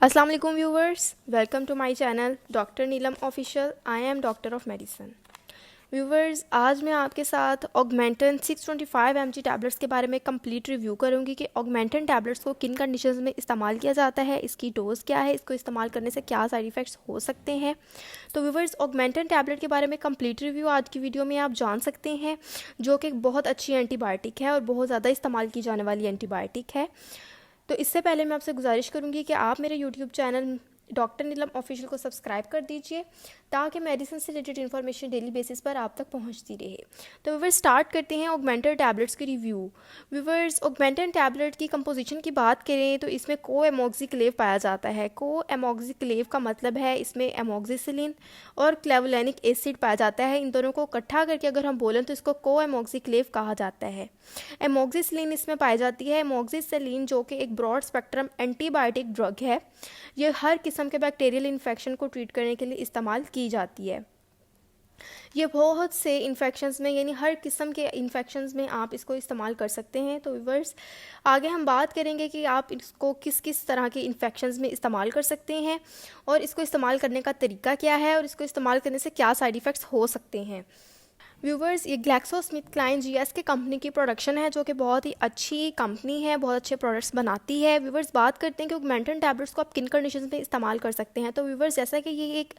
अस्सलाम वालेकुम viewers, welcome to my channel doctor Neelam official. I am doctor of medicine. Viewers, आज मैं आपके साथ ऑगमेंटन 625 mg टैबलेट्स के बारे में कंप्लीट रिव्यू करूंगी कि ऑगमेंटन टैबलेट्स को किन कंडीशंस में इस्तेमाल किया जाता है, इसकी डोज क्या है, इसको इस्तेमाल करने से क्या साइड इफ़ेक्ट्स हो सकते हैं। तो व्यूवर्स, ऑगमेंटन टैबलेट के बारे में कंप्लीट रिव्यू आज की वीडियो में आप जान सकते हैं, जो कि एक बहुत अच्छी एंटीबायोटिक है और बहुत ज़्यादा इस्तेमाल की जाने वाली एंटीबायोटिक है। तो इससे पहले मैं आपसे गुजारिश करूंगी कि आप मेरे YouTube channel doctor Neelam official को सब्सक्राइब कर दीजिए, ताकि मेडिसिन से रिलेटेड इन्फॉर्मेशन डेली बेसिस पर आप तक पहुंचती रहे। तो व्यूवर्स, स्टार्ट करते हैं ऑगमेंटन टैबलेट्स की रिव्यू। व्यूवर्स, ऑगमेंटन टैबलेट की कंपोजिशन की बात करें तो इसमें co-amoxicalve पाया जाता है। co-amoxicalve का मतलब है इसमें एमोक्सिसिलिन और क्लेवुलेनिक एसिड पाया जाता है। इन दोनों को इकट्ठा करके अगर हम बोलें तो इसको co-amoxicalve कहा जाता है। एमोक्सिसिलिन इसमें पाई जाती है। एमोक्सिसिलिन जो कि एक ब्रॉड स्पेक्ट्रम एंटीबायोटिक ड्रग है, ये हर किस्म के बैक्टीरियल इन्फेक्शन को ट्रीट करने के लिए इस्तेमाल की जाती है। ये बहुत से इन्फेक्शंस में, यानी हर किस्म के इन्फेक्शंस में आप इसको इस्तेमाल कर सकते हैं। तो व्यूअर्स, आगे हम बात करेंगे कि आप इसको किस किस तरह के इन्फेक्शंस में इस्तेमाल कर सकते हैं और इसको इस्तेमाल करने का तरीका क्या है और इसको इस्तेमाल करने से क्या साइड इफ़ेक्ट्स हो सकते हैं। व्यूवर्स, ये ग्लैक्सोस्मिथक्लाइन जीएस के कंपनी की प्रोडक्शन है, जो कि बहुत ही अच्छी कंपनी है, बहुत अच्छे प्रोडक्ट्स बनाती है। व्यूवर्स, बात करते हैं कि ऑगमेंटन टैबलेट्स को आप किन कंडीशंस में इस्तेमाल कर सकते हैं। तो व्यूवर्स, जैसा कि ये एक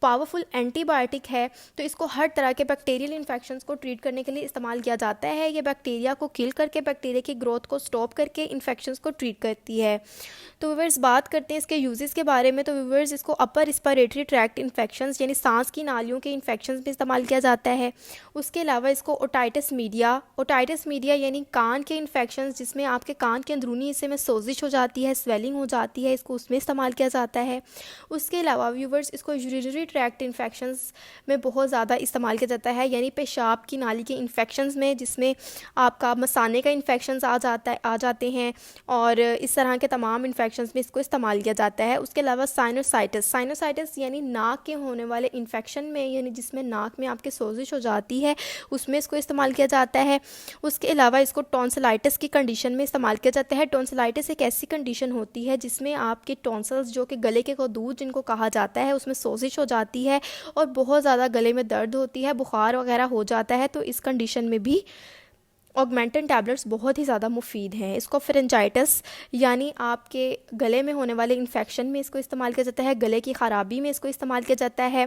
पावरफुल एंटीबायोटिक है, तो इसको हर तरह के बैक्टीरियल इन्फेक्शंस को ट्रीट करने के लिए इस्तेमाल किया जाता है। ये बैक्टीरिया को किल करके बैक्टीरिया की ग्रोथ को स्टॉप करके इन्फेक्शंस को ट्रीट करती है। तो व्यूवर्स, बात करते हैं इसके यूजेस के बारे में। तो व्यूवर्स, इसको अपर रिस्पिरेटरी ट्रैक्ट इन्फेक्शंस यानी सांस की नालियों के इन्फेक्शंस में इस्तेमाल किया जाता है। उसके अलावा इसको ओटाइटिस मीडिया यानी कान के इन्फेक्शंस, जिसमें आपके कान के अंदरूनी हिस्से में सोजिश हो जाती है, स्वेलिंग हो जाती है, इसको उसमें इस्तेमाल किया जाता है। उसके अलावा व्यूवर्स, इसको यूरिनरी ट्रैक्ट इन्फेक्शंस में बहुत ज़्यादा इस्तेमाल किया जाता है, यानी पेशाब की नाली के इन्फेक्शंस में, जिसमें आपका मसाने का इन्फेक्शंस आ जाते हैं, और इस तरह के तमाम इन्फेक्शंस में इसको इस्तेमाल किया जाता है। उसके अलावा साइनोसाइटिस यानी नाक के होने वाले इन्फेक्शन में, यानी जिसमें नाक में आपके सोजिश हो जाती है, उसमें इसको इस्तेमाल किया जाता है। उसके अलावा इसको टॉन्सिलाइटिस की कंडीशन में इस्तेमाल किया जाता है। टॉन्सिलाइटिस एक ऐसी कंडीशन होती है जिसमें आपके टॉन्सिल्स, जो कि गले के कोदूद जिनको कहा जाता है, उसमें सोजिश हो जाती है और बहुत ज़्यादा गले में दर्द होती है, बुखार वगैरह हो जाता है। तो इस कंडीशन में भी ऑगमेंटन टैबलेट्स बहुत ही ज़्यादा मुफीद हैं। इसको फेरेंजाइटिस यानी आपके गले में होने वाले इन्फेक्शन में इसको इस्तेमाल किया जाता है, गले की ख़राबी में इसको इस्तेमाल किया जाता है।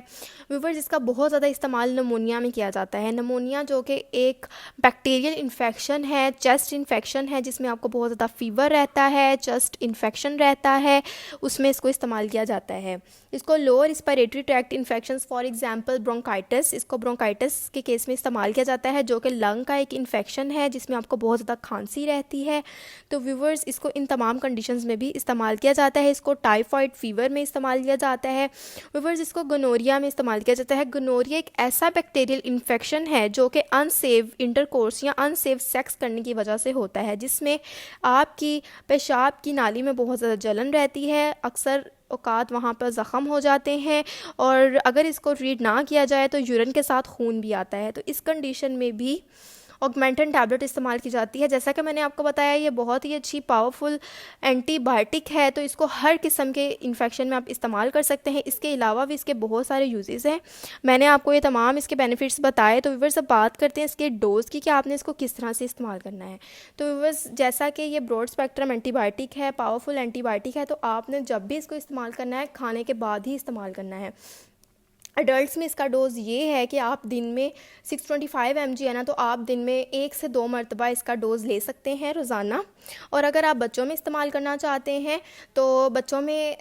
व्यूवर्स, इसका बहुत ज़्यादा इस्तेमाल नमोनिया में किया जाता है। नमोनिया जो कि एक बैक्टीरियल इन्फेक्शन है, चेस्ट इन्फेक्शन है, जिसमें आपको बहुत ज़्यादा फीवर रहता है, चेस्ट इन्फेक्शन रहता है, उसमें इसको इस्तेमाल किया जाता है। इसको lower respiratory tract infections, for example bronchitis, इसको ब्रोंकाइटिस के केस में इस्तेमाल किया जाता है, जो कि लंग का एक इन्फेक्शन है, जिसमें आपको बहुत ज़्यादा खांसी रहती है। तो व्यूवर्स, इसको इन तमाम कंडीशंस में भी इस्तेमाल किया जाता है। इसको टाइफाइड फीवर में इस्तेमाल किया जाता है। व्यूवर्स, इसको गोनोरिया में इस्तेमाल किया जाता है। गोनोरिया एक ऐसा बैक्टीरियल इन्फेक्शन है जो कि अनसेफ इंटरकोर्स या अनसेफ सेक्स करने की वजह से होता है, जिसमें आपकी पेशाब की नाली में बहुत ज़्यादा जलन रहती है, अक्सर औकात वहाँ पर ज़ख़म हो जाते हैं, और अगर इसको ट्रीट ना किया जाए तो यूरिन के साथ खून भी आता है। तो इस कंडीशन में भी ऑगमेंटन टैबलेट इस्तेमाल की जाती है। जैसा कि मैंने आपको बताया, ये बहुत ही अच्छी पावरफुल एंटीबायोटिक है, तो इसको हर किस्म के इन्फेक्शन में आप इस्तेमाल कर सकते हैं। इसके अलावा भी इसके बहुत सारे यूजेस हैं, मैंने आपको ये तमाम इसके बेनिफिट्स बताए। तो व्यूअर्स, अब बात करते हैं इसके डोज़ की कि आपने इसको किस तरह से इस्तेमाल करना है। तो व्यूअर्स, जैसा कि ये ब्रॉड स्पेक्ट्रम एंटीबायोटिक है, पावरफुल एंटीबायोटिक है, तो आपने जब भी इसको इस्तेमाल करना है, खाने के बाद ही इस्तेमाल करना है। अडल्ट्स में इसका डोज़ ये है कि आप दिन में 625 mg है ना, तो आप दिन में 1 से 2 मरतबा इसका डोज़ ले सकते हैं रोज़ाना। और अगर आप बच्चों में इस्तेमाल करना चाहते हैं तो बच्चों में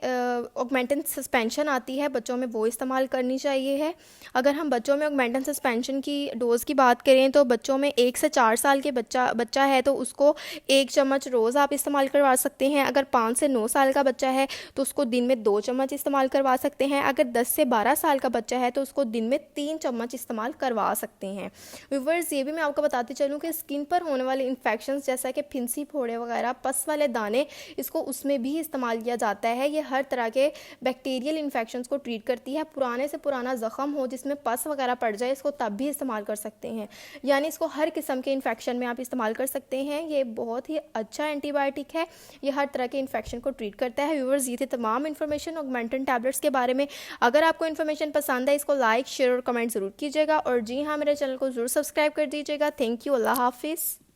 ऑगमेंटन सस्पेंशन आती है, बच्चों में वो इस्तेमाल करनी चाहिए है। अगर हम बच्चों में ऑगमेंटन सस्पेंशन की डोज़ की बात करें तो बच्चों में 1 से 4 साल के बच्चा है तो उसको 1 चम्मच रोज़ आप इस्तेमाल करवा सकते हैं। अगर 5 से 9 साल का बच्चा है तो उसको दिन में 2 चम्मच इस्तेमाल करवा सकते हैं। अगर 10 से 12 साल का बच्चा है तो उसको दिन में 3 चम्मच इस्तेमाल करवा सकते हैं। व्यूवर्स, ये भी मैं आपको बताती चलूँ कि स्किन पर होने वाले इन्फेक्शंस जैसा कि फिंसी फोड़े वगैरह, पस वाले दाने, इसको उसमें भी इस्तेमाल किया जाता है। ये हर तरह के बैक्टीरियल इन्फेक्शंस को ट्रीट करती है। पुराने से पुराना ज़ख़म हो जिसमें पस वगैरह पड़ जाए, इसको तब भी इस्तेमाल कर सकते हैं। यानी इसको हर किस्म के इन्फेक्शन में आप इस्तेमाल कर सकते हैं। ये बहुत ही अच्छा एंटीबायोटिक है, ये हर तरह के इन्फेक्शन को ट्रीट करता है। व्यूअर्स, ये थी तमाम इन्फॉर्मेशन ऑगमेंटिन टैबलेट्स के बारे में। अगर आपको इन्फॉर्मेशन पसंद है, इसको लाइक, शेयर और कमेंट ज़रूर कीजिएगा। और जी हाँ, मेरे चैनल को ज़रूर सब्सक्राइब कर दीजिएगा। Thank you. अल्लाह हाफिज़।